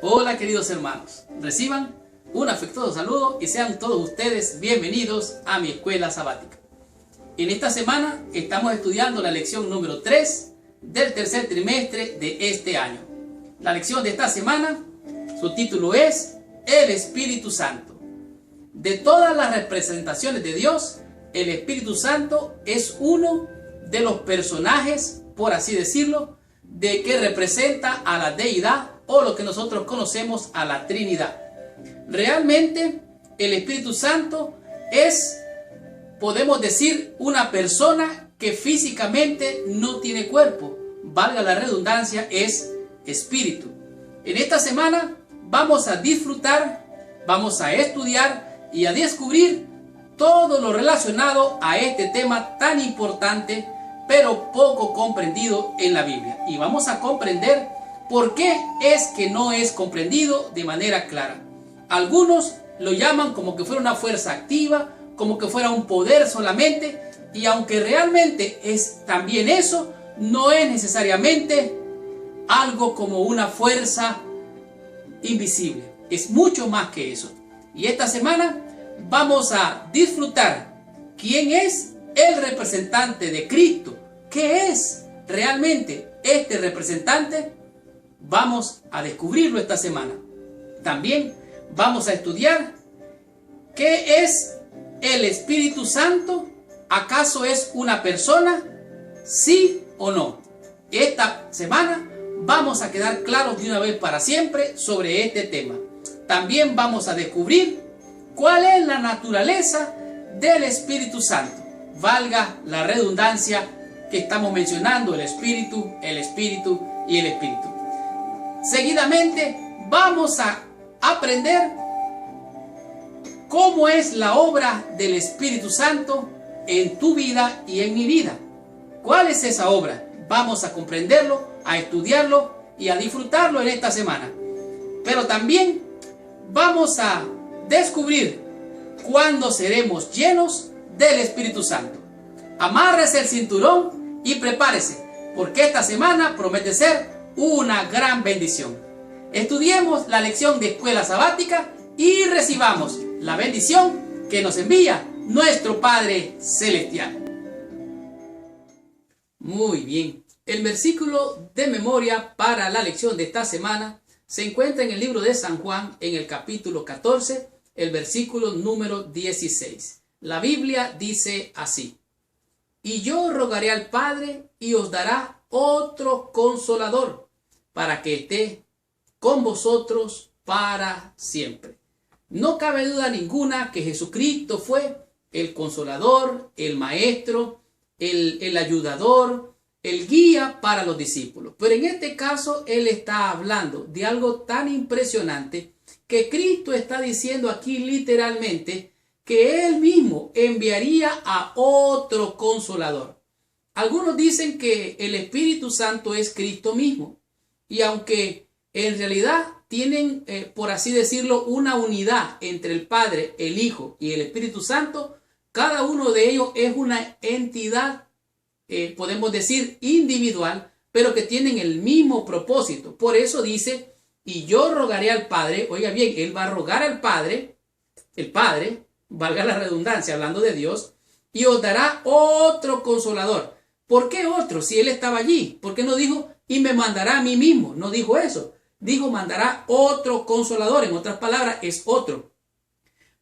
Hola queridos hermanos, reciban un afectuoso saludo y sean todos ustedes bienvenidos a mi escuela sabática. En esta semana estamos estudiando la lección número 3 del tercer trimestre de este año. La lección de esta semana, su título es El Espíritu Santo. De todas las representaciones de Dios, el Espíritu Santo es uno de los personajes, por así decirlo, de que representa a la deidad o lo que nosotros conocemos a la Trinidad. Realmente el Espíritu Santo es, podemos decir, una persona que físicamente no tiene cuerpo. Valga la redundancia, es espíritu. En esta semana vamos a disfrutar, vamos a estudiar y a descubrir todo lo relacionado a este tema tan importante, pero poco comprendido en la Biblia. Y vamos a comprender por qué es que no es comprendido de manera clara. Algunos lo llaman como que fuera una fuerza activa, como que fuera un poder solamente, y aunque realmente es también eso, no es necesariamente algo como una fuerza invisible. Es mucho más que eso. Y esta semana vamos a disfrutar quién es el representante de Cristo. ¿Qué es realmente este representante? Vamos a descubrirlo esta semana. También vamos a estudiar qué es el Espíritu Santo. ¿Acaso es una persona? ¿Sí o no? Esta semana vamos a quedar claros de una vez para siempre sobre este tema. También vamos a descubrir cuál es la naturaleza del Espíritu Santo. Valga la redundancia que estamos mencionando, el Espíritu y el Espíritu. Seguidamente vamos a aprender cómo es la obra del Espíritu Santo en tu vida y en mi vida. ¿Cuál es esa obra? Vamos a comprenderlo, a estudiarlo y a disfrutarlo en esta semana. Pero también vamos a descubrir cuándo seremos llenos del Espíritu Santo. Amárrese el cinturón y prepárese, porque esta semana promete ser una gran bendición. Estudiemos la lección de escuela sabática y recibamos la bendición que nos envía nuestro Padre Celestial. Muy bien, el versículo de memoria para la lección de esta semana se encuentra en el libro de San Juan, en el capítulo 14, el versículo número 16. La Biblia dice así: y yo rogaré al Padre y os dará otro consolador para que esté con vosotros para siempre. No cabe duda ninguna que Jesucristo fue el consolador, el maestro, el ayudador, el guía para los discípulos. Pero en este caso Él está hablando de algo tan impresionante que Cristo está diciendo aquí literalmente que Él mismo enviaría a otro consolador. Algunos dicen que el Espíritu Santo es Cristo mismo. Y aunque en realidad tienen, por así decirlo, una unidad entre el Padre, el Hijo y el Espíritu Santo, cada uno de ellos es una entidad, podemos decir, individual, pero que tienen el mismo propósito. Por eso dice, y yo rogaré al Padre. Oiga bien, Él va a rogar al Padre, el Padre, valga la redundancia, hablando de Dios, y os dará otro consolador. ¿Por qué otro? Si Él estaba allí. ¿Por qué no dijo, y me mandará a mí mismo? No dijo eso. Dijo, mandará otro consolador. En otras palabras, es otro.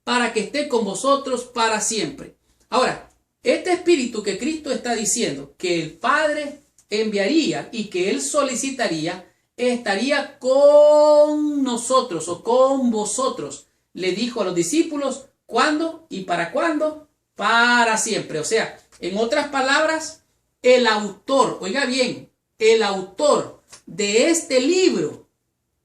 Para que esté con vosotros para siempre. Ahora, este espíritu que Cristo está diciendo que el Padre enviaría y que Él solicitaría, estaría con nosotros o con vosotros. Le dijo a los discípulos, ¿cuándo y para cuándo? Para siempre. O sea, en otras palabras, el autor, oiga bien, el autor de este libro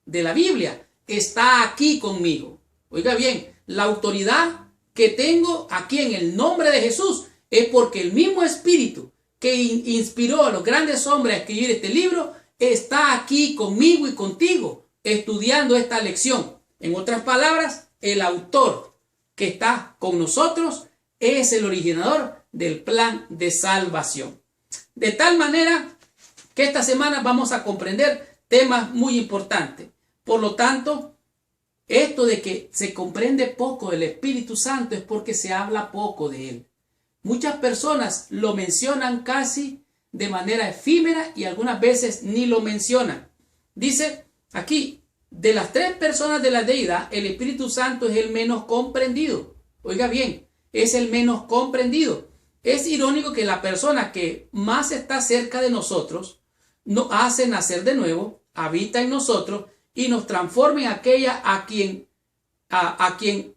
de la Biblia está aquí conmigo. Oiga bien, la autoridad que tengo aquí en el nombre de Jesús es porque el mismo Espíritu que inspiró a los grandes hombres a escribir este libro está aquí conmigo y contigo estudiando esta lección. En otras palabras, el autor que está con nosotros es el originador del plan de salvación. De tal manera que esta semana vamos a comprender temas muy importantes. Por lo tanto, esto de que se comprende poco del Espíritu Santo es porque se habla poco de él. Muchas personas lo mencionan casi de manera efímera y algunas veces ni lo mencionan. Dice aquí, de las tres personas de la deidad, el Espíritu Santo es el menos comprendido. Oiga bien, es el menos comprendido. Es irónico que la persona que más está cerca de nosotros nos hace nacer de nuevo, habita en nosotros y nos transforma en aquella a quien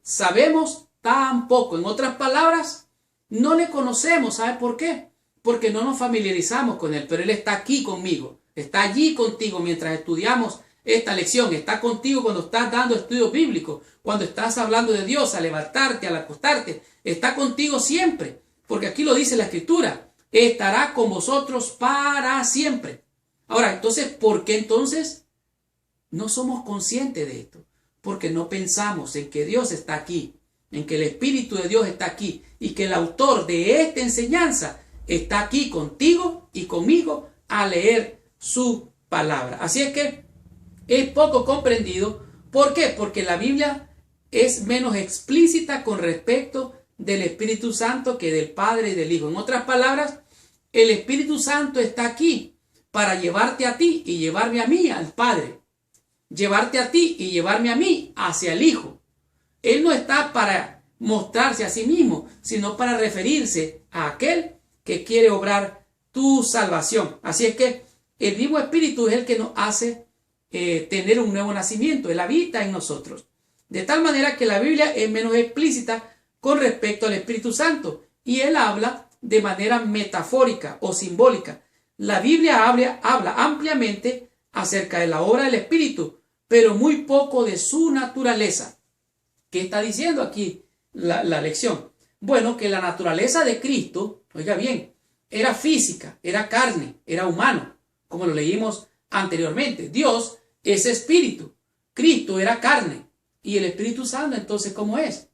sabemos tan poco. En otras palabras, no le conocemos. ¿Sabe por qué? Porque no nos familiarizamos con él, pero él está aquí conmigo, está allí contigo mientras estudiamos esta lección, está contigo cuando estás dando estudios bíblicos, cuando estás hablando de Dios, al levantarte, al acostarte, está contigo siempre, porque aquí lo dice la Escritura, estará con vosotros para siempre. Ahora, entonces, ¿por qué entonces no somos conscientes de esto? Porque no pensamos en que Dios está aquí, en que el Espíritu de Dios está aquí y que el autor de esta enseñanza está aquí contigo y conmigo a leer su palabra. Así es que es poco comprendido. ¿Por qué? Porque la Biblia es menos explícita con respecto del Espíritu Santo que del Padre y del Hijo. En otras palabras, el Espíritu Santo está aquí para llevarte a ti y llevarme a mí al Padre. Llevarte a ti y llevarme a mí hacia el Hijo. Él no está para mostrarse a sí mismo, sino para referirse a aquel que quiere obrar tu salvación. Así es que el mismo Espíritu es el que nos hace tener un nuevo nacimiento. Él habita en nosotros. De tal manera que la Biblia es menos explícita con respecto al Espíritu Santo y él habla de manera metafórica o simbólica. La Biblia habla ampliamente acerca de la obra del Espíritu, pero muy poco de su naturaleza. ¿Qué está diciendo aquí la lección? Bueno, que la naturaleza de Cristo, oiga bien, era física, era carne, era humano, como lo leímos anteriormente. Dios es espíritu, Cristo era carne, y el Espíritu Santo entonces, ¿cómo es?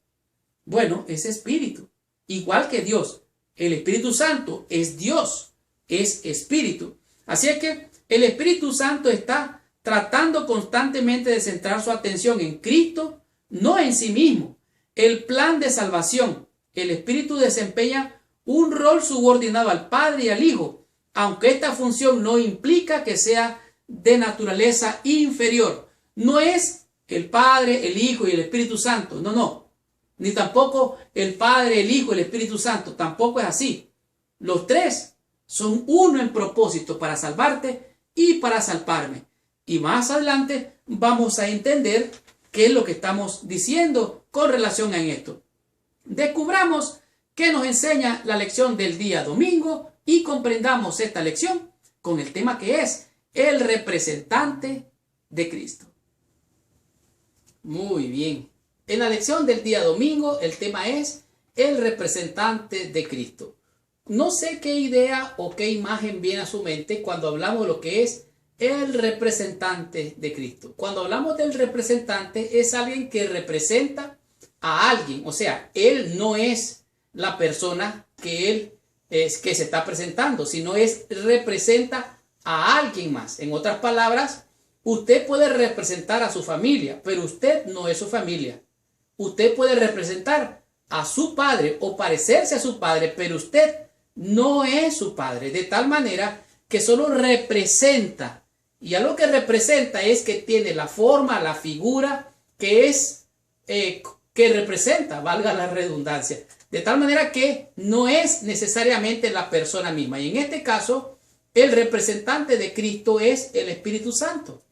Bueno, es espíritu, igual que Dios. El Espíritu Santo es Dios, es espíritu. Así es que el Espíritu Santo está tratando constantemente de centrar su atención en Cristo, no en sí mismo. El plan de salvación, el Espíritu desempeña un rol subordinado al Padre y al Hijo, aunque esta función no implica que sea de naturaleza inferior. No es el Padre, el Hijo y el Espíritu Santo, no. Ni tampoco el Padre, el Hijo y el Espíritu Santo, tampoco es así. Los tres son uno en propósito para salvarte y para salvarme. Y más adelante vamos a entender qué es lo que estamos diciendo con relación a esto. Descubramos qué nos enseña la lección del día domingo y comprendamos esta lección con el tema que es el representante de Cristo. Muy bien. En la lección del día domingo el tema es el representante de Cristo. No sé qué idea o qué imagen viene a su mente cuando hablamos de lo que es el representante de Cristo. Cuando hablamos del representante es alguien que representa a alguien. O sea, él no es la persona que se está presentando, sino representa a alguien más. En otras palabras, usted puede representar a su familia, pero usted no es su familia. Usted puede representar a su padre o parecerse a su padre, pero usted no es su padre. De tal manera que solo representa. Y a lo que representa es que tiene la forma, la figura que representa, valga la redundancia. De tal manera que no es necesariamente la persona misma. Y en este caso, el representante de Cristo es el Espíritu Santo.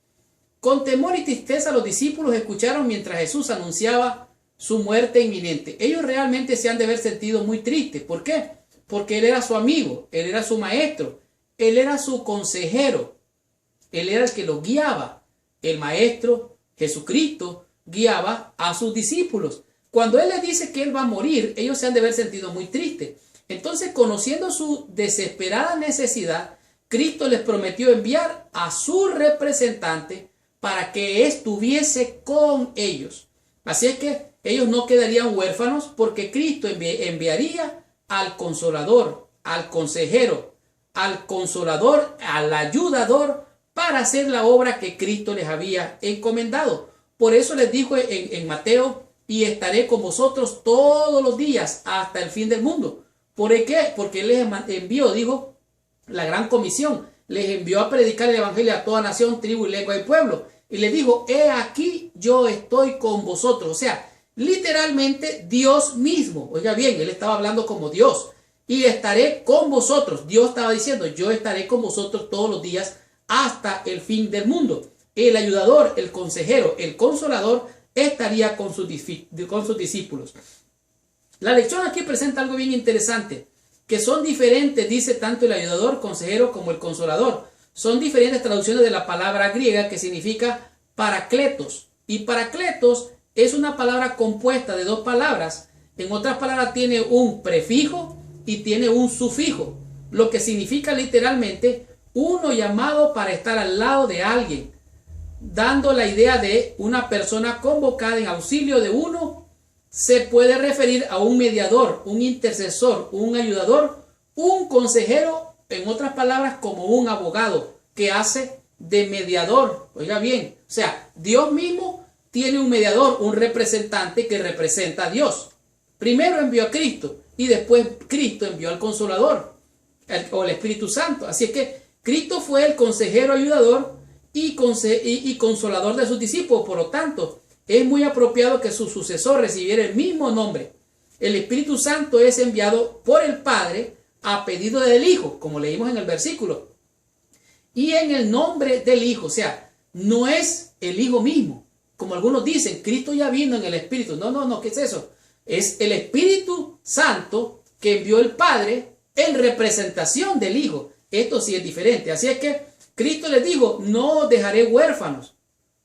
Con temor y tristeza los discípulos escucharon mientras Jesús anunciaba su muerte inminente. Ellos realmente se han de haber sentido muy tristes. ¿Por qué? Porque él era su amigo, él era su maestro, él era su consejero, él era el que los guiaba. El maestro Jesucristo guiaba a sus discípulos. Cuando él les dice que él va a morir, ellos se han de haber sentido muy tristes. Entonces, conociendo su desesperada necesidad, Cristo les prometió enviar a su representante para que estuviese con ellos. Así es que ellos no quedarían huérfanos porque Cristo enviaría al consolador, al consejero, al consolador, al ayudador para hacer la obra que Cristo les había encomendado. Por eso les dijo en Mateo, y estaré con vosotros todos los días hasta el fin del mundo. ¿Por qué? Porque Él les envió, dijo, la gran comisión. Les envió a predicar el evangelio a toda nación, tribu y lengua y pueblo. Y les dijo, he aquí yo estoy con vosotros. O sea, literalmente Dios mismo. Oiga bien, Él estaba hablando como Dios. Y estaré con vosotros. Dios estaba diciendo, yo estaré con vosotros todos los días hasta el fin del mundo. El ayudador, el consejero, el consolador estaría con sus discípulos. La lección aquí presenta algo bien interesante, que son diferentes, dice tanto el ayudador, consejero como el consolador. Son diferentes traducciones de la palabra griega que significa paracletos. Y paracletos es una palabra compuesta de dos palabras. En otras palabras tiene un prefijo y tiene un sufijo, lo que significa literalmente uno llamado para estar al lado de alguien, dando la idea de una persona convocada en auxilio de uno. Se puede referir a un mediador, un intercesor, un ayudador, un consejero, en otras palabras, como un abogado que hace de mediador. Oiga bien, o sea, Dios mismo tiene un mediador, un representante que representa a Dios. Primero envió a Cristo y después Cristo envió al Consolador o el Espíritu Santo. Así es que Cristo fue el consejero ayudador y consolador de sus discípulos. Por lo tanto, es muy apropiado que su sucesor recibiera el mismo nombre. El Espíritu Santo es enviado por el Padre a pedido del Hijo, como leímos en el versículo, y en el nombre del Hijo. O sea, no es el Hijo mismo, como algunos dicen, Cristo ya vino en el Espíritu. No, ¿qué es eso? Es el Espíritu Santo que envió el Padre en representación del Hijo. Esto sí es diferente. Así es que Cristo les dijo, no os dejaré huérfanos,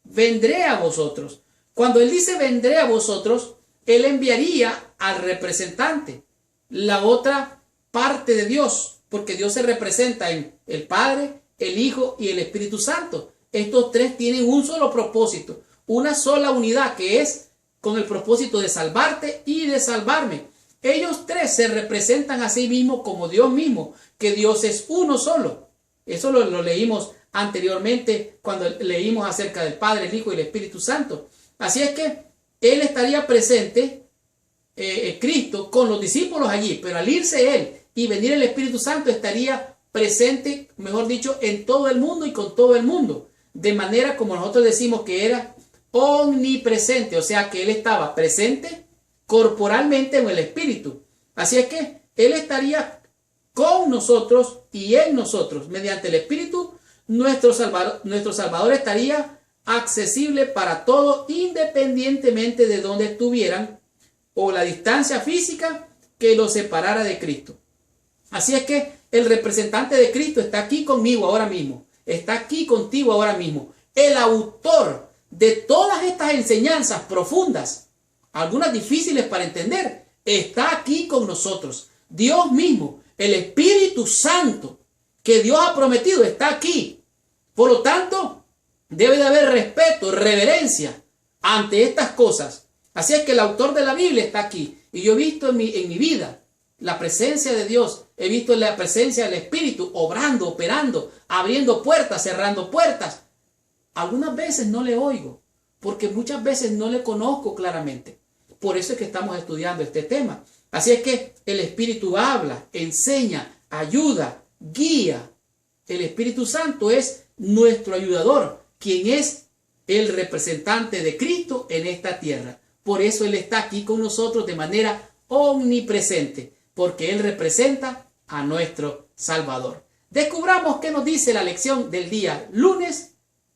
vendré a vosotros. Cuando Él dice vendré a vosotros, Él enviaría al representante, la otra parte de Dios, porque Dios se representa en el Padre, el Hijo y el Espíritu Santo. Estos tres tienen un solo propósito, una sola unidad, que es con el propósito de salvarte y de salvarme. Ellos tres se representan a sí mismos como Dios mismo, que Dios es uno solo. Eso lo leímos anteriormente cuando leímos acerca del Padre, el Hijo y el Espíritu Santo. Así es que Él estaría presente, Cristo, con los discípulos allí, pero al irse Él y venir el Espíritu Santo estaría presente, mejor dicho, en todo el mundo y con todo el mundo. De manera como nosotros decimos que era omnipresente, o sea que Él estaba presente corporalmente en el Espíritu. Así es que Él estaría con nosotros y en nosotros. Mediante el Espíritu, nuestro Salvador estaría accesible para todos, independientemente de donde estuvieran o la distancia física que los separara de Cristo. Así es que el representante de Cristo está aquí conmigo ahora mismo, está aquí contigo ahora mismo. El autor de todas estas enseñanzas profundas, algunas difíciles para entender, está aquí con nosotros. Dios mismo, el Espíritu Santo que Dios ha prometido, está aquí. Por lo tanto, debe de haber respeto, reverencia ante estas cosas. Así es que el autor de la Biblia está aquí. Y yo he visto en mi vida la presencia de Dios. He visto la presencia del Espíritu obrando, operando, abriendo puertas, cerrando puertas. Algunas veces no le oigo, porque muchas veces no le conozco claramente. Por eso es que estamos estudiando este tema. Así es que el Espíritu habla, enseña, ayuda, guía. El Espíritu Santo es nuestro ayudador, quien es el representante de Cristo en esta tierra. Por eso Él está aquí con nosotros de manera omnipresente, porque Él representa a nuestro Salvador. Descubramos qué nos dice la lección del día lunes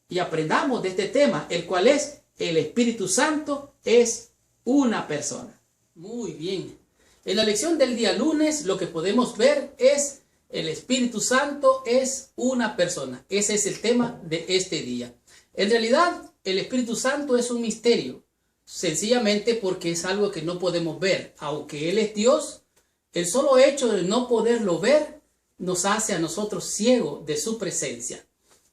y aprendamos de este tema, el cual es el Espíritu Santo es una persona. Muy bien. En la lección del día lunes lo que podemos ver es el Espíritu Santo es una persona. Ese es el tema de este día. En realidad, el Espíritu Santo es un misterio, sencillamente porque es algo que no podemos ver. Aunque Él es Dios, el solo hecho de no poderlo ver nos hace a nosotros ciegos de su presencia.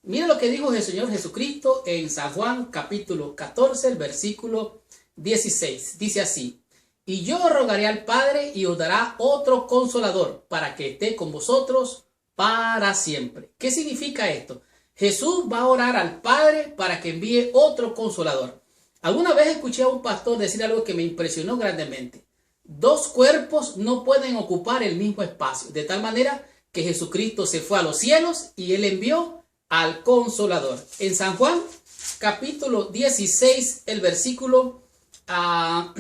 Mira lo que dijo el Señor Jesucristo en San Juan capítulo 14, el versículo 16. Dice así: y yo rogaré al Padre y os dará otro consolador para que esté con vosotros para siempre. ¿Qué significa esto? Jesús va a orar al Padre para que envíe otro consolador. Alguna vez escuché a un pastor decir algo que me impresionó grandemente. Dos cuerpos no pueden ocupar el mismo espacio, de tal manera que Jesucristo se fue a los cielos y Él envió al Consolador. En San Juan, capítulo 16, el versículo, a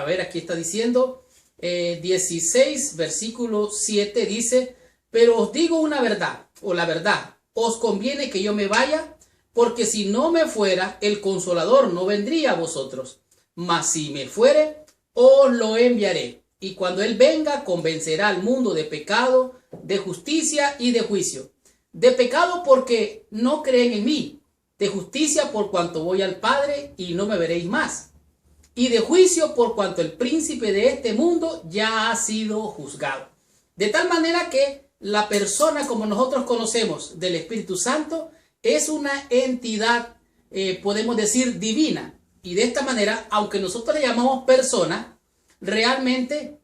ver, aquí está diciendo, 16, versículo 7, dice, pero os digo una verdad, o la verdad, os conviene que yo me vaya, porque si no me fuera, el Consolador no vendría a vosotros, mas si me fuere, os lo enviaré. Y cuando Él venga, convencerá al mundo de pecado, de justicia y de juicio. De pecado porque no creen en mí. De justicia por cuanto voy al Padre y no me veréis más. Y de juicio por cuanto el príncipe de este mundo ya ha sido juzgado. De tal manera que la persona como nosotros conocemos del Espíritu Santo es una entidad, podemos decir, divina. Y de esta manera, aunque nosotros le llamamos persona, realmente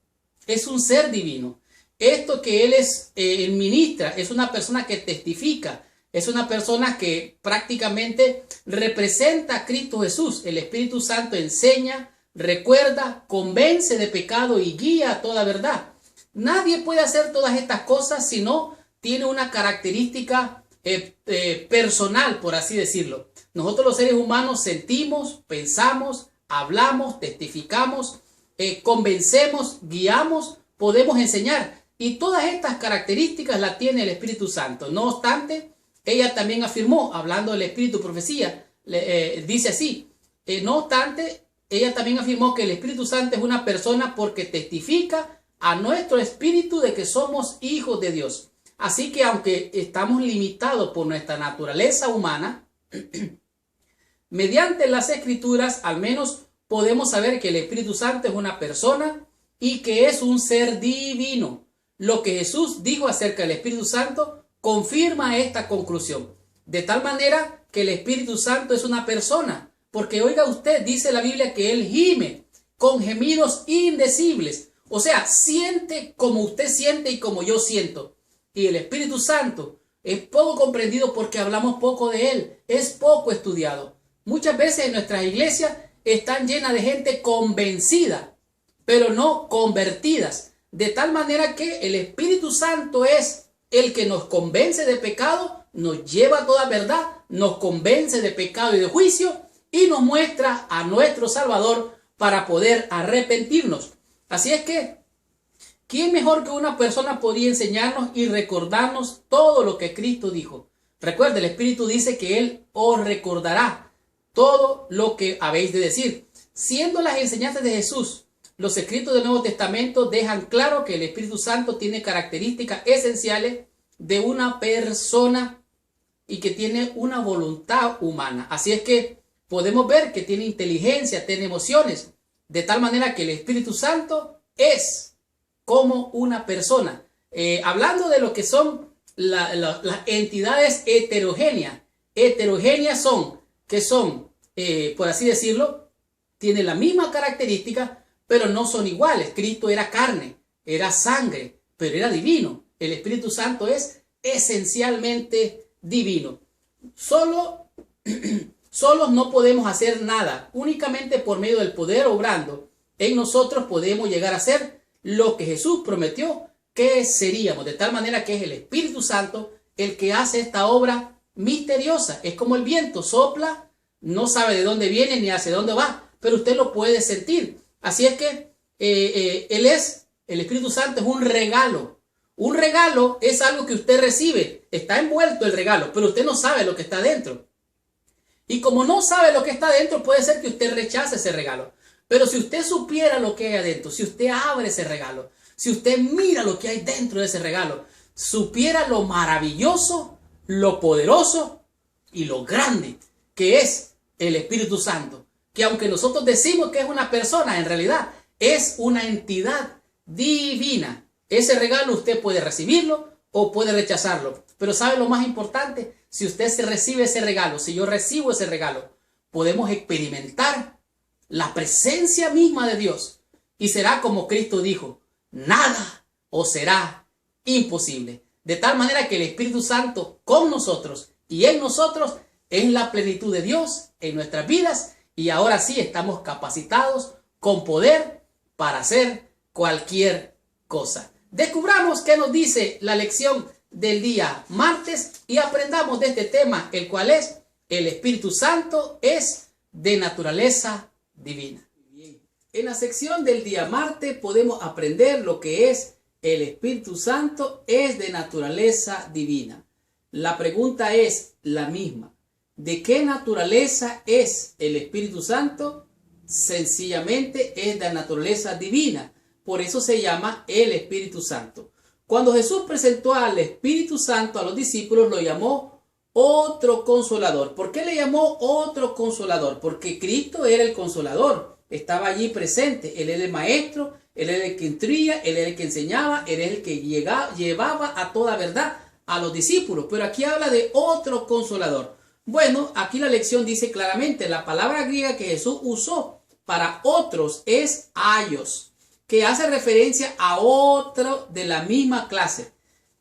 es un ser divino. Esto que Él ministra es una persona que testifica, es una persona que prácticamente representa a Cristo Jesús. El Espíritu Santo enseña, recuerda, convence de pecado y guía a toda verdad. Nadie puede hacer todas estas cosas si no tiene una característica personal, por así decirlo. Nosotros los seres humanos sentimos, pensamos, hablamos, testificamos, convencemos, guiamos, podemos enseñar. Y todas estas características las tiene el Espíritu Santo. No obstante, ella también afirmó, hablando del Espíritu Profecía, dice así, no obstante, ella también afirmó que el Espíritu Santo es una persona porque testifica a nuestro espíritu de que somos hijos de Dios. Así que aunque estamos limitados por nuestra naturaleza humana, mediante las Escrituras al menos podemos saber que el Espíritu Santo es una persona y que es un ser divino. Lo que Jesús dijo acerca del Espíritu Santo confirma esta conclusión. De tal manera que el Espíritu Santo es una persona. Porque oiga usted, dice la Biblia que Él gime con gemidos indecibles. O sea, siente como usted siente y como yo siento. Y el Espíritu Santo es poco comprendido porque hablamos poco de Él. Es poco estudiado. Muchas veces en nuestras iglesias están llenas de gente convencida, pero no convertidas. De tal manera que el Espíritu Santo es el que nos convence de pecado, nos lleva a toda verdad, nos convence de pecado y de juicio y nos muestra a nuestro Salvador para poder arrepentirnos. Así es que, ¿quién mejor que una persona podría enseñarnos y recordarnos todo lo que Cristo dijo? Recuerde, el Espíritu dice que Él os recordará todo lo que habéis de decir. Siendo las enseñanzas de Jesús, los escritos del Nuevo Testamento dejan claro que el Espíritu Santo tiene características esenciales de una persona y que tiene una voluntad humana. Así es que podemos ver que tiene inteligencia, tiene emociones, de tal manera que el Espíritu Santo es como una persona. Hablando de lo que son las entidades heterogéneas. Heterogéneas son, que son, por así decirlo, tienen la misma característica, pero no son iguales. Cristo era carne, era sangre, pero era divino. El Espíritu Santo es esencialmente divino. Solos no podemos hacer nada. Únicamente por medio del poder obrando en nosotros podemos llegar a ser lo que Jesús prometió que seríamos. De tal manera que es el Espíritu Santo el que hace esta obra misteriosa. Es como el viento, sopla, no sabe de dónde viene ni hacia dónde va, pero usted lo puede sentir. Así es que el Espíritu Santo es un regalo. Un regalo es algo que usted recibe. Está envuelto el regalo, pero usted no sabe lo que está dentro. Y como no sabe lo que está dentro, puede ser que usted rechace ese regalo. Pero si usted supiera lo que hay adentro, si usted abre ese regalo, si usted mira lo que hay dentro de ese regalo, supiera lo maravilloso, lo poderoso y lo grande que es el Espíritu Santo. Que aunque nosotros decimos que es una persona, en realidad es una entidad divina. Ese regalo usted puede recibirlo o puede rechazarlo. Pero ¿sabe lo más importante? Si usted se recibe ese regalo, si yo recibo ese regalo, podemos experimentar la presencia misma de Dios. Y será como Cristo dijo, nada os será imposible. De tal manera que el Espíritu Santo con nosotros y en nosotros es la plenitud de Dios en nuestras vidas, y ahora sí estamos capacitados con poder para hacer cualquier cosa. Descubramos qué nos dice la lección del día martes y aprendamos de este tema, el cual es: el Espíritu Santo es de naturaleza divina. En la sección del día martes podemos aprender lo que es el Espíritu Santo es de naturaleza divina. La pregunta es la misma: ¿de qué naturaleza es el Espíritu Santo? Sencillamente es de naturaleza divina. Por eso se llama el Espíritu Santo. Cuando Jesús presentó al Espíritu Santo a los discípulos, lo llamó otro consolador. ¿Por qué le llamó otro consolador? Porque Cristo era el consolador. Estaba allí presente. Él era el maestro, Él era el que instruía, Él era el que enseñaba, Él era el que llevaba a toda verdad a los discípulos. Pero aquí habla de otro consolador. Bueno, aquí la lección dice claramente, la palabra griega que Jesús usó para otros es aios, que hace referencia a otro de la misma clase.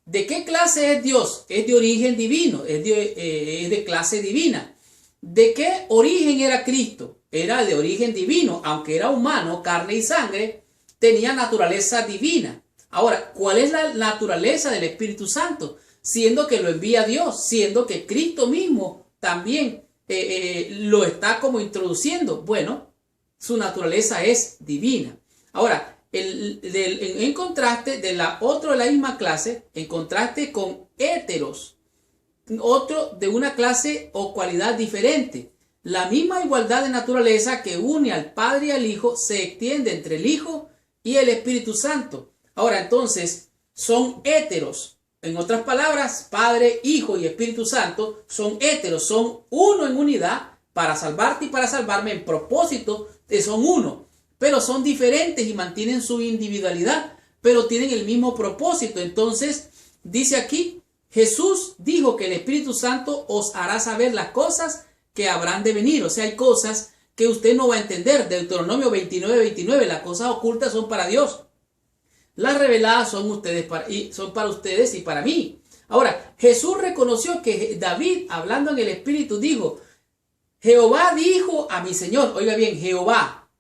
¿De qué clase es Dios? Es de origen divino, es de clase divina. ¿De qué origen era Cristo? Era de origen divino, aunque era humano, carne y sangre, tenía naturaleza divina. Ahora, ¿cuál es la naturaleza del Espíritu Santo? Siendo que lo envía Dios, siendo que Cristo mismo también lo está como introduciendo. Bueno, su naturaleza es divina. Ahora, en contraste de otro de la misma clase, en contraste con héteros, otro de una clase o cualidad diferente. La misma igualdad de naturaleza que une al Padre y al Hijo se extiende entre el Hijo y el Espíritu Santo. Ahora, entonces, son héteros. En otras palabras, Padre, Hijo y Espíritu Santo son héteros, son uno en unidad para salvarte y para salvarme. En propósito, son uno, pero son diferentes y mantienen su individualidad, pero tienen el mismo propósito. Entonces, dice aquí, Jesús dijo que el Espíritu Santo os hará saber las cosas que habrán de venir. O sea, hay cosas que usted no va a entender. Deuteronomio 29:29, las cosas ocultas son para Dios. Las reveladas son para ustedes y para mí. Ahora, Jesús reconoció que David, hablando en el Espíritu, dijo, Jehová dijo a mi Señor. Oiga bien, Jehová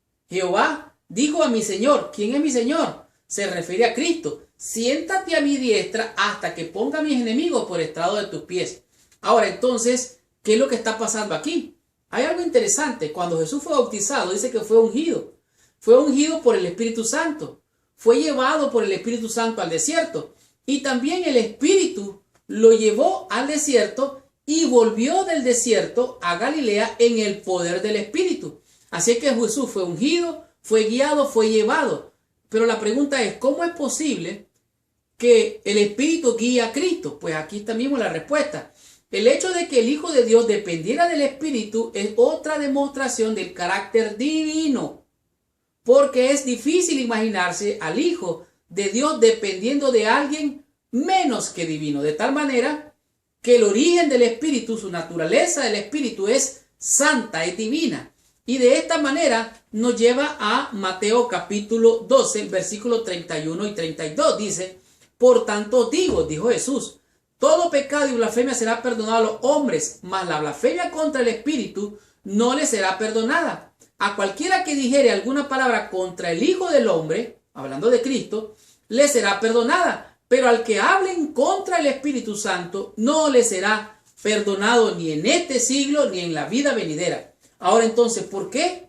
dijo a mi Señor. ¿Quién es mi Señor? Se refiere a Cristo. Siéntate a mi diestra hasta que ponga a mis enemigos por estrado de tus pies. Ahora, entonces, ¿qué es lo que está pasando aquí? Hay algo interesante. Cuando Jesús fue bautizado, dice que fue ungido. Fue ungido por el Espíritu Santo. Fue llevado por el Espíritu Santo al desierto. Y también el Espíritu lo llevó al desierto y volvió del desierto a Galilea en el poder del Espíritu. Así que Jesús fue ungido, fue guiado, fue llevado. Pero la pregunta es, ¿cómo es posible que el Espíritu guíe a Cristo? Pues aquí está mismo la respuesta. El hecho de que el Hijo de Dios dependiera del Espíritu es otra demostración del carácter divino. Porque es difícil imaginarse al Hijo de Dios dependiendo de alguien menos que divino. De tal manera que el origen del Espíritu, su naturaleza del Espíritu es santa, es divina. Y de esta manera nos lleva a Mateo capítulo 12, versículos 31 y 32. Dice, por tanto digo, dijo Jesús, todo pecado y blasfemia será perdonado a los hombres, mas la blasfemia contra el Espíritu no le será perdonada. A cualquiera que dijere alguna palabra contra el Hijo del Hombre, hablando de Cristo, le será perdonada. Pero al que hable en contra del Espíritu Santo, no le será perdonado ni en este siglo ni en la vida venidera. Ahora entonces, ¿por qué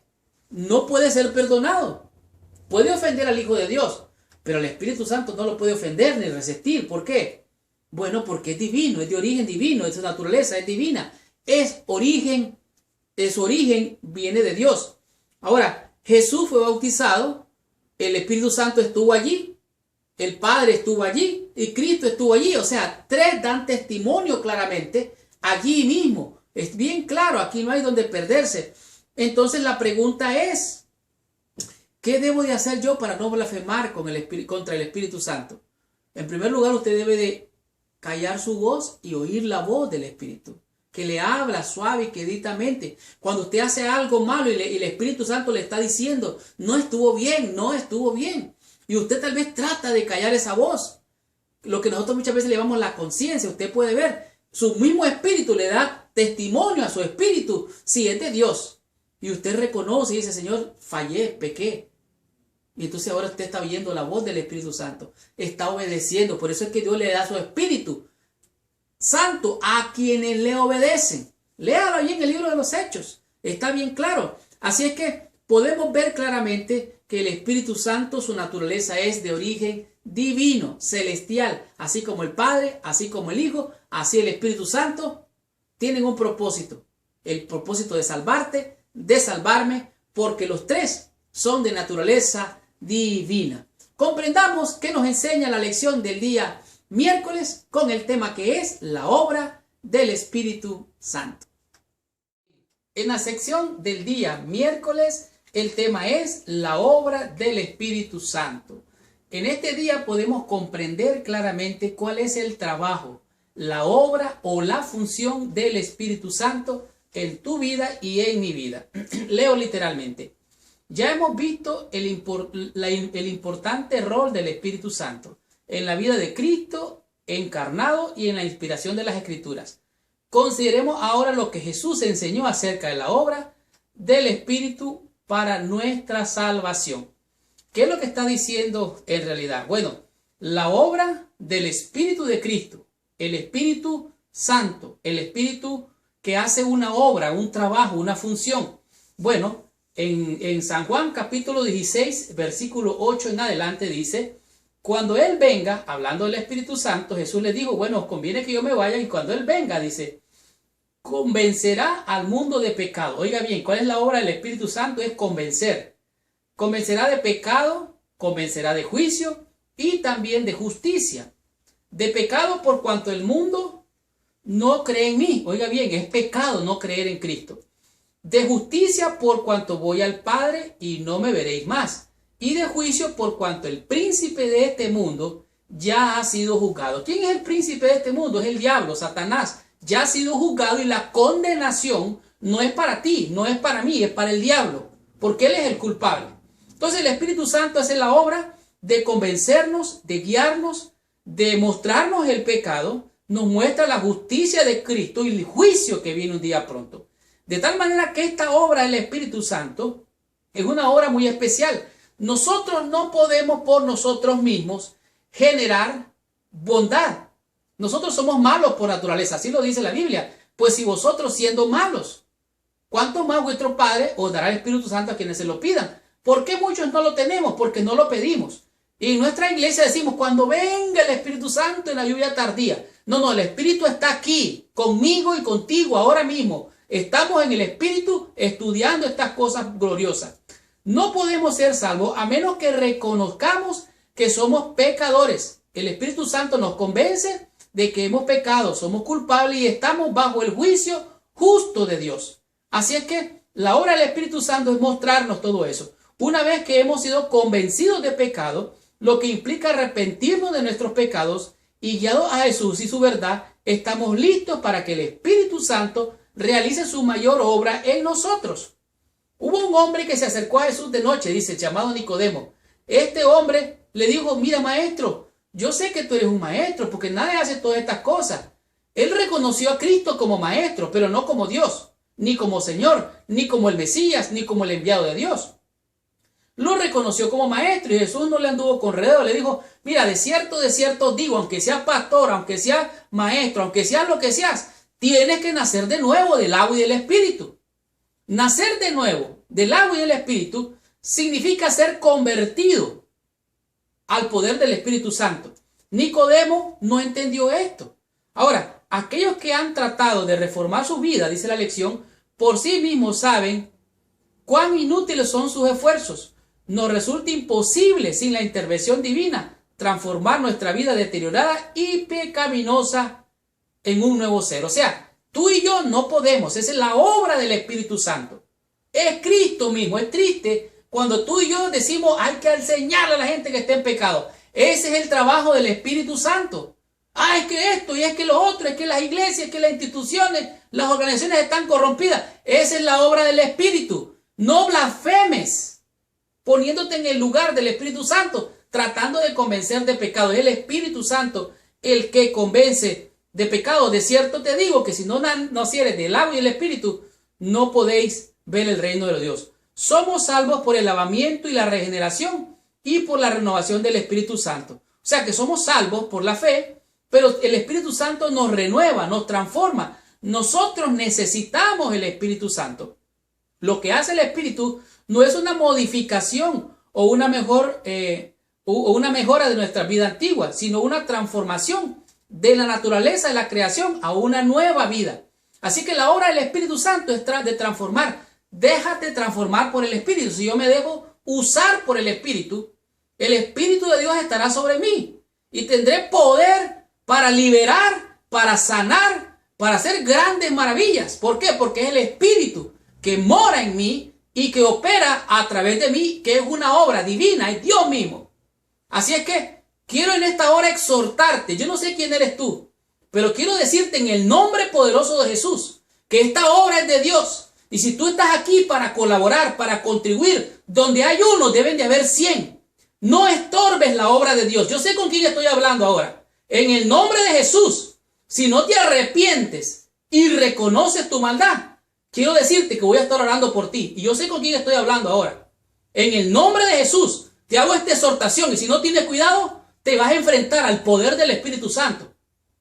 no puede ser perdonado? Puede ofender al Hijo de Dios, pero el Espíritu Santo no lo puede ofender ni resistir. ¿Por qué? Bueno, porque es divino, es de origen divino, es su naturaleza, es divina. Su origen viene de Dios. Ahora, Jesús fue bautizado, el Espíritu Santo estuvo allí, el Padre estuvo allí y Cristo estuvo allí. O sea, tres dan testimonio claramente allí mismo. Es bien claro, aquí no hay donde perderse. Entonces la pregunta es, ¿qué debo de hacer yo para no blasfemar contra el Espíritu Santo? En primer lugar, usted debe de callar su voz y oír la voz del Espíritu, que le habla suave y queditamente. Cuando usted hace algo malo y el Espíritu Santo le está diciendo, no estuvo bien, no estuvo bien. Y usted tal vez trata de callar esa voz. Lo que nosotros muchas veces le llamamos la conciencia. Usted puede ver Su mismo espíritu le da testimonio a su espíritu si es de Dios. Y usted reconoce y dice, Señor, fallé, pequé. Y entonces ahora usted está oyendo la voz del Espíritu Santo. Está obedeciendo. Por eso es que Dios le da su Espíritu Santo a quienes le obedecen. Léalo ahí en el libro de los Hechos. Está bien claro. Así es que podemos ver claramente que el Espíritu Santo, su naturaleza es de origen divino, celestial. Así como el Padre, así como el Hijo, así el Espíritu Santo tienen un propósito. El propósito de salvarte, de salvarme, porque los tres son de naturaleza divina. Comprendamos qué nos enseña la lección del día miércoles con el tema que es la obra del Espíritu Santo. En la sección del día miércoles, el tema es la obra del Espíritu Santo. En este día podemos comprender claramente cuál es el trabajo, la obra o la función del Espíritu Santo en tu vida y en mi vida. Leo literalmente. Ya hemos visto el importante rol del Espíritu Santo en la vida de Cristo encarnado y en la inspiración de las Escrituras. Consideremos ahora lo que Jesús enseñó acerca de la obra del Espíritu para nuestra salvación. ¿Qué es lo que está diciendo en realidad? Bueno, la obra del Espíritu de Cristo, el Espíritu Santo, el Espíritu que hace una obra, un trabajo, una función. Bueno, en San Juan capítulo 16, versículo 8 en adelante dice, cuando Él venga, hablando del Espíritu Santo, Jesús le dijo, bueno, os conviene que yo me vaya, y cuando Él venga, dice, convencerá al mundo de pecado. Oiga bien, ¿cuál es la obra del Espíritu Santo? Es convencer. Convencerá de pecado, convencerá de juicio y también de justicia. De pecado por cuanto el mundo no cree en mí. Oiga bien, es pecado no creer en Cristo. De justicia por cuanto voy al Padre y no me veréis más. Y de juicio por cuanto el príncipe de este mundo ya ha sido juzgado. ¿Quién es el príncipe de este mundo? Es el diablo, Satanás. Ya ha sido juzgado y la condenación no es para ti, no es para mí, es para el diablo. Porque él es el culpable. Entonces el Espíritu Santo hace la obra de convencernos, de guiarnos, de mostrarnos el pecado. Nos muestra la justicia de Cristo y el juicio que viene un día pronto. De tal manera que esta obra del Espíritu Santo es una obra muy especial. Nosotros no podemos por nosotros mismos generar bondad. Nosotros somos malos por naturaleza, así lo dice la Biblia. Pues si vosotros siendo malos, ¿cuánto más vuestro Padre os dará el Espíritu Santo a quienes se lo pidan? ¿Por qué muchos no lo tenemos? Porque no lo pedimos. Y en nuestra iglesia decimos, cuando venga el Espíritu Santo en la lluvia tardía. No, el Espíritu está aquí, conmigo y contigo, ahora mismo. Estamos en el Espíritu estudiando estas cosas gloriosas. No podemos ser salvos a menos que reconozcamos que somos pecadores. El Espíritu Santo nos convence de que hemos pecado, somos culpables y estamos bajo el juicio justo de Dios. Así es que la obra del Espíritu Santo es mostrarnos todo eso. Una vez que hemos sido convencidos de pecado, lo que implica arrepentirnos de nuestros pecados y guiados a Jesús y su verdad, estamos listos para que el Espíritu Santo realice su mayor obra en nosotros. Hubo un hombre que se acercó a Jesús de noche, dice, llamado Nicodemo. Este hombre le dijo, mira maestro, yo sé que tú eres un maestro porque nadie hace todas estas cosas. Él reconoció a Cristo como maestro, pero no como Dios, ni como Señor, ni como el Mesías, ni como el enviado de Dios. Lo reconoció como maestro y Jesús no le anduvo con redeo. Le dijo, mira, de cierto os digo, aunque seas pastor, aunque seas maestro, aunque seas lo que seas, tienes que nacer de nuevo del agua y del Espíritu. Nacer de nuevo del agua y del Espíritu significa ser convertido al poder del Espíritu Santo. Nicodemo no entendió esto. Ahora, aquellos que han tratado de reformar su vida, dice la lección, por sí mismos saben cuán inútiles son sus esfuerzos. Nos resulta imposible sin la intervención divina transformar nuestra vida deteriorada y pecaminosa en un nuevo ser. O sea, tú y yo no podemos. Esa es la obra del Espíritu Santo. Es Cristo mismo. Es triste cuando tú y yo decimos hay que enseñarle a la gente que está en pecado. Ese es el trabajo del Espíritu Santo. Es que esto y es que lo otro, es que las iglesias, es que las instituciones, las organizaciones están corrompidas. Esa es la obra del Espíritu. No blasfemes poniéndote en el lugar del Espíritu Santo, tratando de convencer de pecado. Es el Espíritu Santo el que convence de pecado. De cierto te digo que si no nacieres del agua y el Espíritu, no podéis ver el reino de Dios. Somos salvos por el lavamiento y la regeneración y por la renovación del Espíritu Santo. O sea que somos salvos por la fe, pero el Espíritu Santo nos renueva, nos transforma. Nosotros necesitamos el Espíritu Santo. Lo que hace el Espíritu no es una modificación o una mejora de nuestra vida antigua, sino una transformación de la naturaleza de la creación a una nueva vida. Así que la obra del Espíritu Santo es de transformar. Déjate transformar por el Espíritu. Si yo me dejo usar por el Espíritu de Dios estará sobre mí y tendré poder para liberar, para sanar, para hacer grandes maravillas. ¿Por qué? Porque es el Espíritu que mora en mí y que opera a través de mí, que es una obra divina, es Dios mismo. Así es que quiero en esta hora exhortarte. Yo no sé quién eres tú, pero quiero decirte en el nombre poderoso de Jesús que esta obra es de Dios. Y si tú estás aquí para colaborar, para contribuir, donde hay uno deben de haber 100. No estorbes la obra de Dios. Yo sé con quién estoy hablando ahora. En el nombre de Jesús, si no te arrepientes y reconoces tu maldad, quiero decirte que voy a estar orando por ti. Y yo sé con quién estoy hablando ahora. En el nombre de Jesús, te hago esta exhortación. Y si no tienes cuidado, te vas a enfrentar al poder del Espíritu Santo.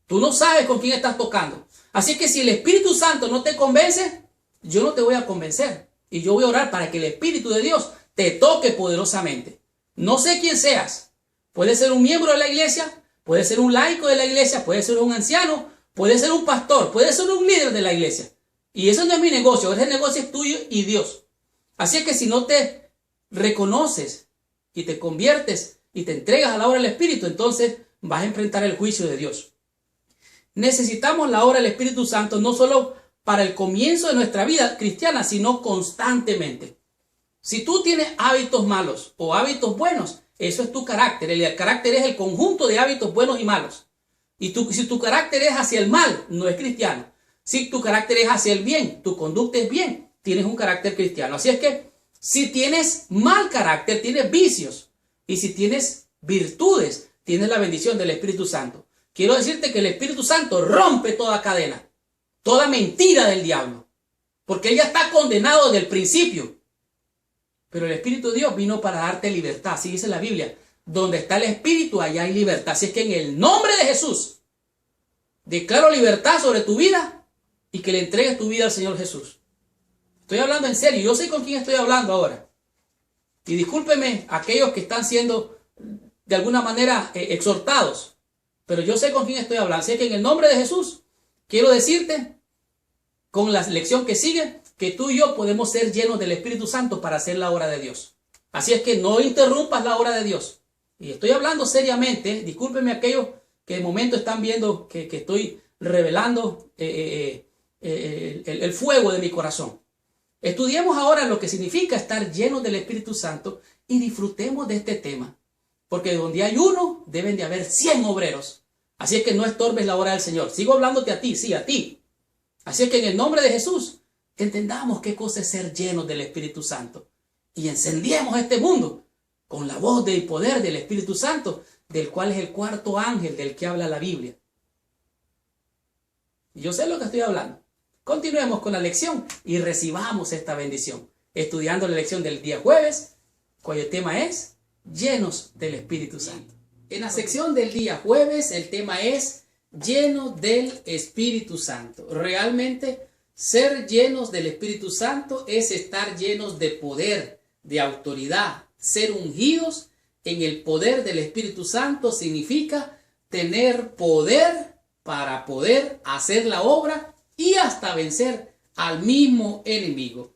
Tú no sabes con quién estás tocando. Así que si el Espíritu Santo no te convence, yo no te voy a convencer. Y yo voy a orar para que el Espíritu de Dios te toque poderosamente. No sé quién seas. Puede ser un miembro de la iglesia, puede ser un laico de la iglesia, puede ser un anciano, puede ser un pastor, puede ser un líder de la iglesia. Y eso no es mi negocio, ese negocio es tuyo y Dios. Así es que si no te reconoces y te conviertes y te entregas a la obra del Espíritu, entonces vas a enfrentar el juicio de Dios. Necesitamos la obra del Espíritu Santo no solo para el comienzo de nuestra vida cristiana, sino constantemente. Si tú tienes hábitos malos o hábitos buenos, eso es tu carácter. El carácter es el conjunto de hábitos buenos y malos. Y si tu carácter es hacia el mal, no es cristiano. Si tu carácter es hacia el bien, tu conducta es bien, tienes un carácter cristiano. Así es que si tienes mal carácter, tienes vicios. Y si tienes virtudes, tienes la bendición del Espíritu Santo. Quiero decirte que el Espíritu Santo rompe toda cadena, toda mentira del diablo. Porque él ya está condenado desde el principio. Pero el Espíritu de Dios vino para darte libertad. Así dice la Biblia. Donde está el Espíritu, allá hay libertad. Así es que en el nombre de Jesús, declaro libertad sobre tu vida y que le entregues tu vida al Señor Jesús. Estoy hablando en serio. Yo sé con quién estoy hablando ahora. Y discúlpeme aquellos que están siendo de alguna manera exhortados. Pero yo sé con quién estoy hablando. Así que en el nombre de Jesús, quiero decirte, con la lección que sigue, que tú y yo podemos ser llenos del Espíritu Santo para hacer la obra de Dios. Así es que no interrumpas la obra de Dios. Y estoy hablando seriamente. Discúlpenme aquellos que de momento están viendo que estoy revelando el fuego de mi corazón. Estudiemos ahora lo que significa estar llenos del Espíritu Santo y disfrutemos de este tema. Porque donde hay uno, deben de haber 100 obreros. Así es que no estorbes la obra del Señor. Sigo hablándote a ti, sí, a ti. Así es que en el nombre de Jesús, entendamos qué cosa es ser llenos del Espíritu Santo. Y encendiemos este mundo con la voz del poder del Espíritu Santo, del cual es el cuarto ángel del que habla la Biblia. Y yo sé lo que estoy hablando. Continuemos con la lección y recibamos esta bendición. Estudiando la lección del día jueves, cuyo tema es llenos del Espíritu Santo. En la sección del día jueves, el tema es llenos del Espíritu Santo. Realmente, ser llenos del Espíritu Santo es estar llenos de poder, de autoridad. Ser ungidos en el poder del Espíritu Santo significa tener poder para poder hacer la obra y hasta vencer al mismo enemigo.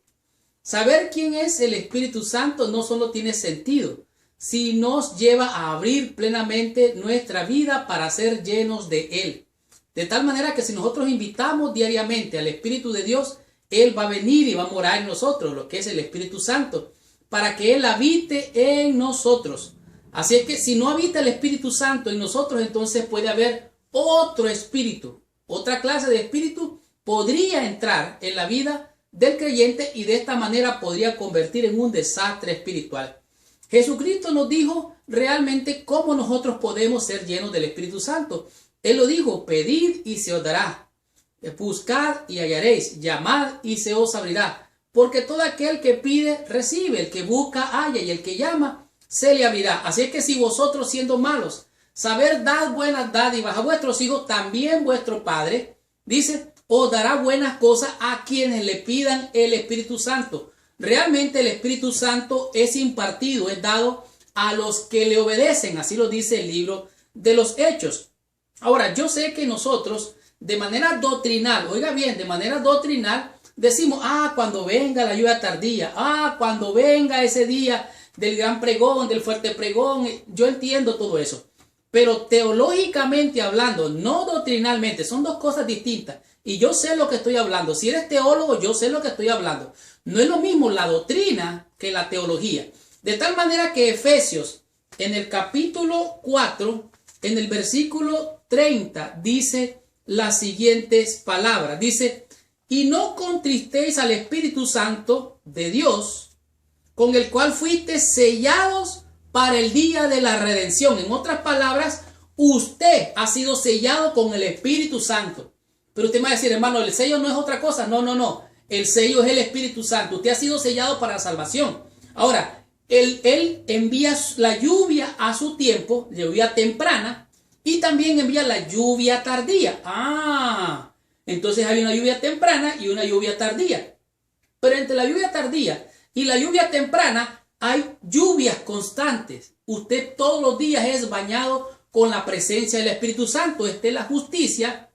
Saber quién es el Espíritu Santo no solo tiene sentido, si nos lleva a abrir plenamente nuestra vida para ser llenos de Él. De tal manera que si nosotros invitamos diariamente al Espíritu de Dios, Él va a venir y va a morar en nosotros, lo que es el Espíritu Santo, para que Él habite en nosotros. Así es que si no habita el Espíritu Santo en nosotros, entonces puede haber otro espíritu, otra clase de espíritu podría entrar en la vida del creyente y de esta manera podría convertir en un desastre espiritual. Jesucristo nos dijo realmente cómo nosotros podemos ser llenos del Espíritu Santo. Él lo dijo, pedid y se os dará, buscad y hallaréis, llamad y se os abrirá. Porque todo aquel que pide, recibe, el que busca, halla, y el que llama, se le abrirá. Así es que si vosotros siendo malos, saber dar buenas dádivas a vuestros hijos, también vuestro Padre, dice, os dará buenas cosas a quienes le pidan el Espíritu Santo. Realmente el Espíritu Santo es impartido, es dado a los que le obedecen. Así lo dice el libro de los Hechos. Ahora, yo sé que nosotros, de manera doctrinal, oiga bien, de manera doctrinal, decimos, cuando venga la lluvia tardía, cuando venga ese día del gran pregón, del fuerte pregón, yo entiendo todo eso. Pero teológicamente hablando, no doctrinalmente, son dos cosas distintas. Y yo sé lo que estoy hablando. Si eres teólogo, yo sé lo que estoy hablando. No es lo mismo la doctrina que la teología. De tal manera que Efesios, en el capítulo 4, en el versículo 30, dice las siguientes palabras. Dice, y no contristéis al Espíritu Santo de Dios, con el cual fuisteis sellados para el día de la redención. En otras palabras, usted ha sido sellado con el Espíritu Santo. Pero usted me va a decir, hermano, el sello no es otra cosa. No. El sello es el Espíritu Santo. Usted ha sido sellado para la salvación. Ahora, Él envía la lluvia a su tiempo, lluvia temprana, y también envía la lluvia tardía. Entonces hay una lluvia temprana y una lluvia tardía. Pero entre la lluvia tardía y la lluvia temprana hay lluvias constantes. Usted todos los días es bañado con la presencia del Espíritu Santo. Esta es la justicia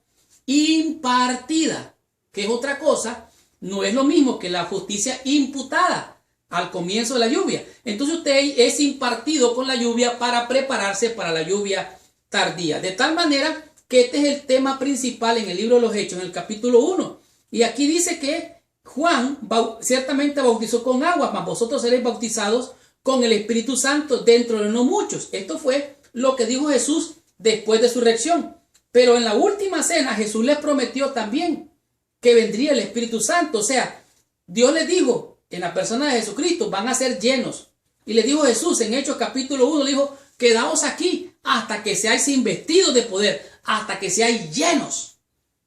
impartida, que es otra cosa. No es lo mismo que la justicia imputada al comienzo de la lluvia. Entonces usted es impartido con la lluvia para prepararse para la lluvia tardía. De tal manera que este es el tema principal en el libro de los Hechos, en el capítulo 1. Y aquí dice que Juan ciertamente bautizó con agua, mas vosotros seréis bautizados con el Espíritu Santo dentro de no muchos. Esto fue lo que dijo Jesús después de su resurrección. Pero en la última cena Jesús les prometió también que vendría el Espíritu Santo. O sea, Dios les dijo en la persona de Jesucristo, van a ser llenos. Y le dijo Jesús en Hechos capítulo 1, le dijo, quedaos aquí hasta que seáis investidos de poder, hasta que seáis llenos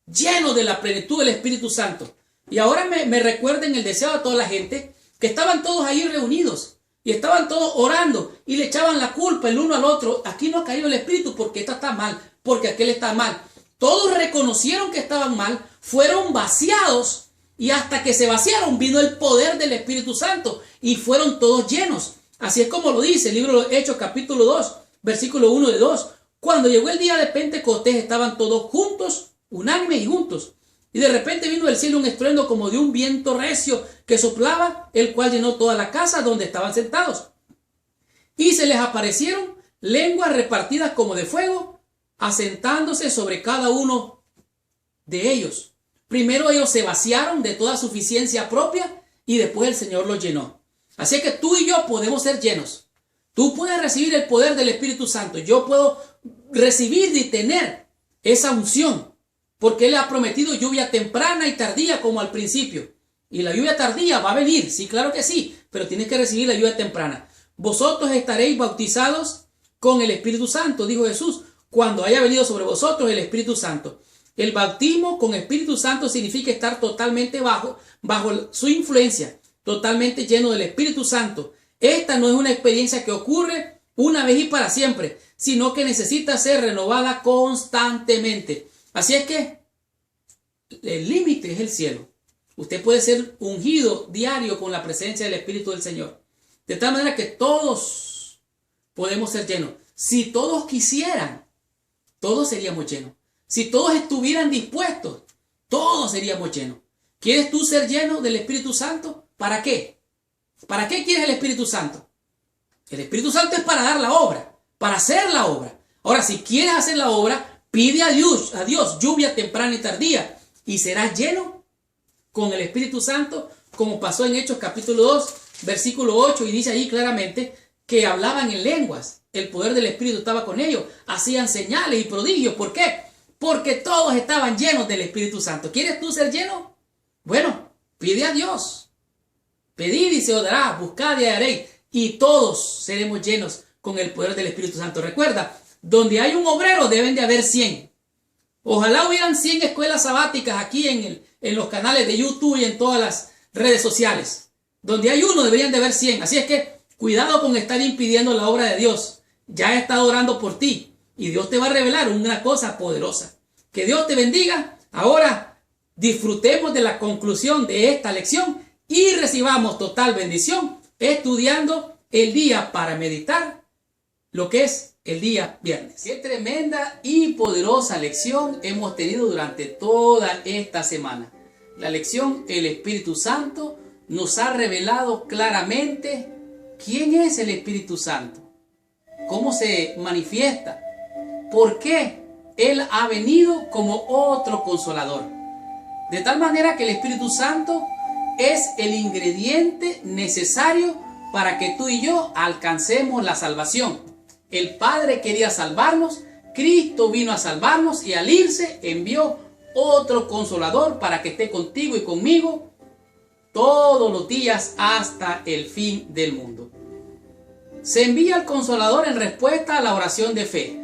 de la plenitud del Espíritu Santo. Y ahora me recuerden el deseo de toda la gente, que estaban todos ahí reunidos y estaban todos orando y le echaban la culpa el uno al otro. Aquí no ha caído el Espíritu porque esto está mal, porque aquel está mal. Todos reconocieron que estaban mal, fueron vaciados, y hasta que se vaciaron vino el poder del Espíritu Santo y fueron todos llenos. Así es como lo dice el libro de Hechos capítulo 2, versículo 1 de 2. Cuando llegó el día de Pentecostés estaban todos juntos, unánimes y juntos. Y de repente vino del cielo un estruendo como de un viento recio que soplaba, el cual llenó toda la casa donde estaban sentados. Y se les aparecieron lenguas repartidas como de fuego, asentándose sobre cada uno de ellos. Primero ellos se vaciaron de toda suficiencia propia y después el Señor los llenó. Así que tú y yo podemos ser llenos. Tú puedes recibir el poder del Espíritu Santo. Yo puedo recibir y tener esa unción, porque Él ha prometido lluvia temprana y tardía como al principio. Y la lluvia tardía va a venir, sí, claro que sí, pero tienes que recibir la lluvia temprana. Vosotros estaréis bautizados con el Espíritu Santo, dijo Jesús, cuando haya venido sobre vosotros el Espíritu Santo. El bautismo con Espíritu Santo significa estar totalmente bajo su influencia, totalmente lleno del Espíritu Santo. Esta no es una experiencia que ocurre una vez y para siempre, sino que necesita ser renovada constantemente. Así es que el límite es el cielo. Usted puede ser ungido diario con la presencia del Espíritu del Señor. De tal manera que todos podemos ser llenos. Si todos quisieran, todos seríamos llenos. Si todos estuvieran dispuestos, todos seríamos llenos. ¿Quieres tú ser lleno del Espíritu Santo? ¿Para qué? ¿Para qué quieres el Espíritu Santo? El Espíritu Santo es para dar la obra, para hacer la obra. Ahora, si quieres hacer la obra, pide a Dios lluvia temprana y tardía y serás lleno con el Espíritu Santo, como pasó en Hechos capítulo 2, versículo 8, y dice ahí claramente que hablaban en lenguas. El poder del Espíritu estaba con ellos, hacían señales y prodigios. ¿Por qué? Porque todos estaban llenos del Espíritu Santo. ¿Quieres tú ser lleno? Bueno, pide a Dios. Pedid y se os dará, buscad y hallaréis, y todos seremos llenos con el poder del Espíritu Santo. Recuerda, donde hay un obrero deben de haber 100. Ojalá hubieran 100 escuelas sabáticas aquí en los canales de YouTube y en todas las redes sociales. Donde hay uno deberían de haber 100. Así es que cuidado con estar impidiendo la obra de Dios. Ya he estado orando por ti y Dios te va a revelar una cosa poderosa. Que Dios te bendiga. Ahora disfrutemos de la conclusión de esta lección y recibamos total bendición estudiando el día para meditar, lo que es el día viernes. Qué tremenda y poderosa lección hemos tenido durante toda esta semana. La lección El Espíritu Santo nos ha revelado claramente quién es el Espíritu Santo, cómo se manifiesta, por qué Él ha venido como otro consolador. De tal manera que el Espíritu Santo es el ingrediente necesario para que tú y yo alcancemos la salvación. El Padre quería salvarnos, Cristo vino a salvarnos y al irse envió otro consolador para que esté contigo y conmigo todos los días hasta el fin del mundo. Se envía el consolador en respuesta a la oración de fe.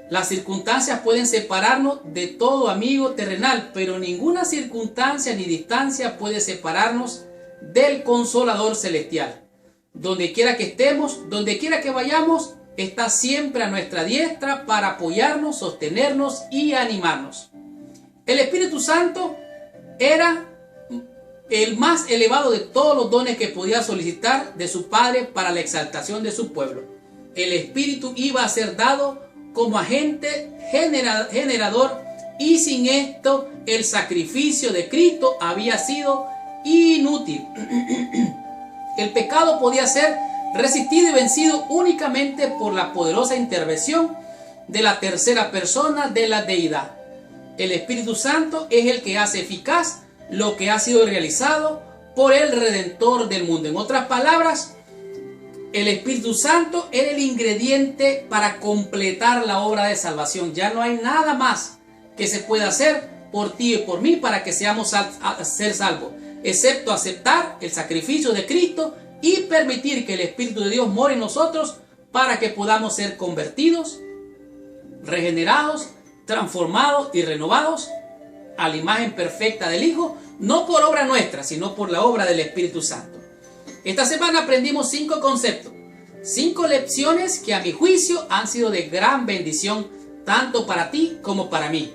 Las circunstancias pueden separarnos de todo amigo terrenal, pero ninguna circunstancia ni distancia puede separarnos del consolador celestial. Donde quiera que estemos, donde quiera que vayamos, está siempre a nuestra diestra para apoyarnos, sostenernos y animarnos. El Espíritu Santo era el más elevado de todos los dones que podía solicitar de su Padre para la exaltación de su pueblo. El Espíritu iba a ser dado como agente generador y sin esto el sacrificio de Cristo había sido inútil. El pecado podía ser resistido y vencido únicamente por la poderosa intervención de la tercera persona de la deidad. El Espíritu Santo es el que hace eficaz lo que ha sido realizado por el Redentor del mundo. En otras palabras, el Espíritu Santo era el ingrediente para completar la obra de salvación. Ya no hay nada más que se pueda hacer por ti y por mí para que seamos ser salvos, excepto aceptar el sacrificio de Cristo y permitir que el Espíritu de Dios more en nosotros para que podamos ser convertidos, regenerados, transformados y renovados a la imagen perfecta del Hijo, no por obra nuestra, sino por la obra del Espíritu Santo. Esta semana aprendimos 5 conceptos, 5 lecciones que a mi juicio han sido de gran bendición, tanto para ti como para mí.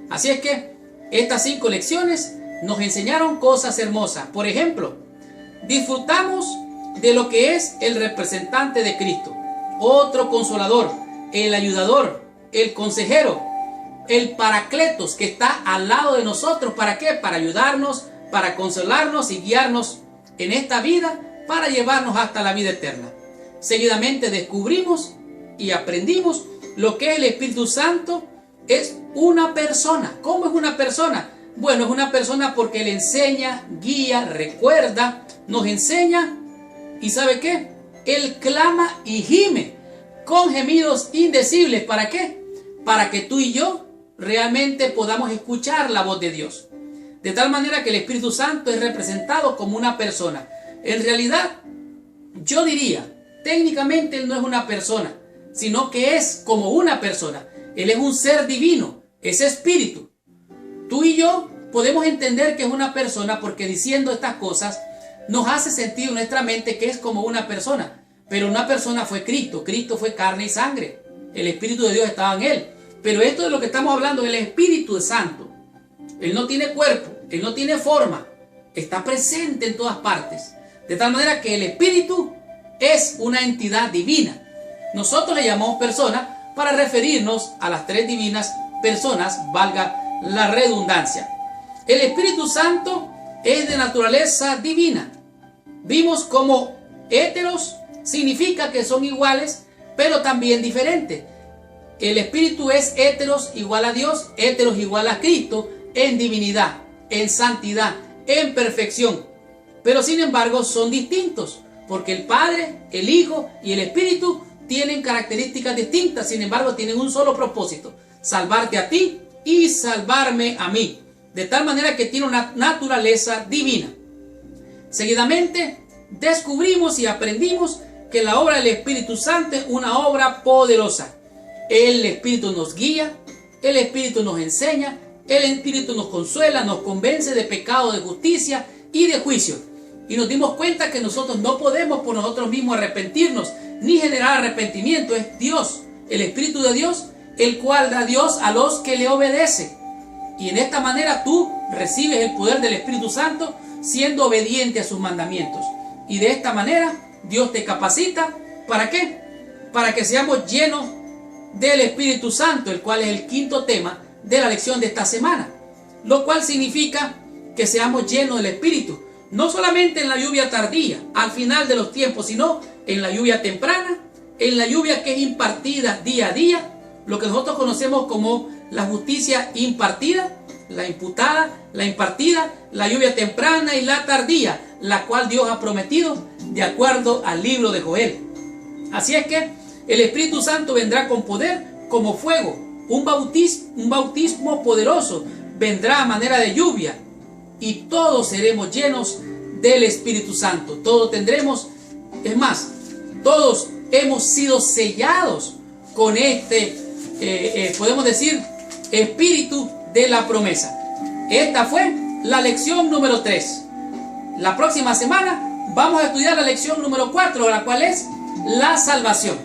Así es que estas 5 lecciones nos enseñaron cosas hermosas. Por ejemplo, disfrutamos de lo que es el representante de Cristo, otro consolador, el ayudador, el consejero, el paracletos que está al lado de nosotros. ¿Para qué? Para ayudarnos, para consolarnos y guiarnos en esta vida para llevarnos hasta la vida eterna. Seguidamente descubrimos y aprendimos lo que el Espíritu Santo es una persona. ¿Cómo es una persona? Bueno, es una persona porque Él enseña, guía, recuerda, nos enseña y ¿sabe qué? Él clama y gime con gemidos indecibles. ¿Para qué? Para que tú y yo realmente podamos escuchar la voz de Dios. De tal manera que el Espíritu Santo es representado como una persona. En realidad, yo diría, técnicamente Él no es una persona, sino que es como una persona. Él es un ser divino, es espíritu. Tú y yo podemos entender que es una persona porque diciendo estas cosas nos hace sentir en nuestra mente que es como una persona. Pero una persona fue Cristo. Cristo fue carne y sangre. El Espíritu de Dios estaba en Él. Pero esto de lo que estamos hablando es el Espíritu Santo. Él no tiene cuerpo, Él no tiene forma, está presente en todas partes. De tal manera que el Espíritu es una entidad divina. Nosotros le llamamos persona para referirnos a las 3 divinas personas, valga la redundancia. El Espíritu Santo es de naturaleza divina. Vimos como héteros significa que son iguales, pero también diferentes. El Espíritu es héteros igual a Dios, héteros igual a Cristo, en divinidad, en santidad, en perfección. Pero sin embargo son distintos, porque el Padre, el Hijo y el Espíritu tienen características distintas. Sin embargo tienen un solo propósito: salvarte a ti y salvarme a mí. De tal manera que tiene una naturaleza divina. Seguidamente descubrimos y aprendimos que la obra del Espíritu Santo es una obra poderosa. El Espíritu nos guía, el Espíritu nos enseña, el Espíritu nos consuela, nos convence de pecado, de justicia y de juicio. Y nos dimos cuenta que nosotros no podemos por nosotros mismos arrepentirnos, ni generar arrepentimiento. Es Dios, el Espíritu de Dios, el cual da Dios a los que le obedecen. Y en esta manera tú recibes el poder del Espíritu Santo siendo obediente a sus mandamientos. Y de esta manera Dios te capacita. ¿Para qué? Para que seamos llenos del Espíritu Santo, el cual es el quinto tema de la lección de esta semana. Lo cual significa que seamos llenos del Espíritu. No solamente en la lluvia tardía, al final de los tiempos, sino en la lluvia temprana, en la lluvia que es impartida día a día, lo que nosotros conocemos como la justicia impartida, la imputada, la impartida, la lluvia temprana y la tardía, la cual Dios ha prometido de acuerdo al libro de Joel. Así es que el Espíritu Santo vendrá con poder como fuego, un bautismo poderoso, vendrá a manera de lluvia y todos seremos llenos del Espíritu Santo. Todos tendremos, es más, todos hemos sido sellados con podemos decir, Espíritu de la promesa. Esta fue la lección número 3. La próxima semana vamos a estudiar la lección número 4, la cual es la salvación.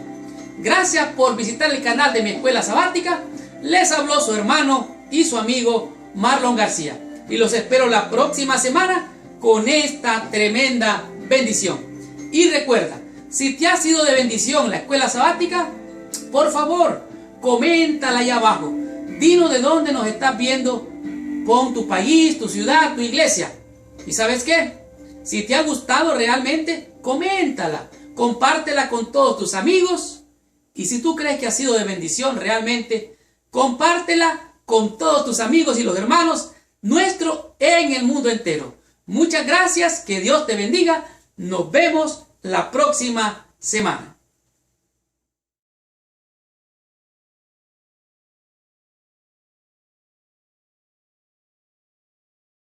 Gracias por visitar el canal de mi escuela sabática. Les habló su hermano y su amigo Marlon García. Y los espero la próxima semana con esta tremenda bendición. Y recuerda, si te ha sido de bendición la escuela sabática, por favor, coméntala ahí abajo. Dinos de dónde nos estás viendo. Pon tu país, tu ciudad, tu iglesia. ¿Y sabes qué? Si te ha gustado realmente, coméntala. Compártela con todos tus amigos. Y si tú crees que ha sido de bendición realmente, compártela con todos tus amigos y los hermanos nuestros en el mundo entero. Muchas gracias. Que Dios te bendiga. Nos vemos la próxima semana.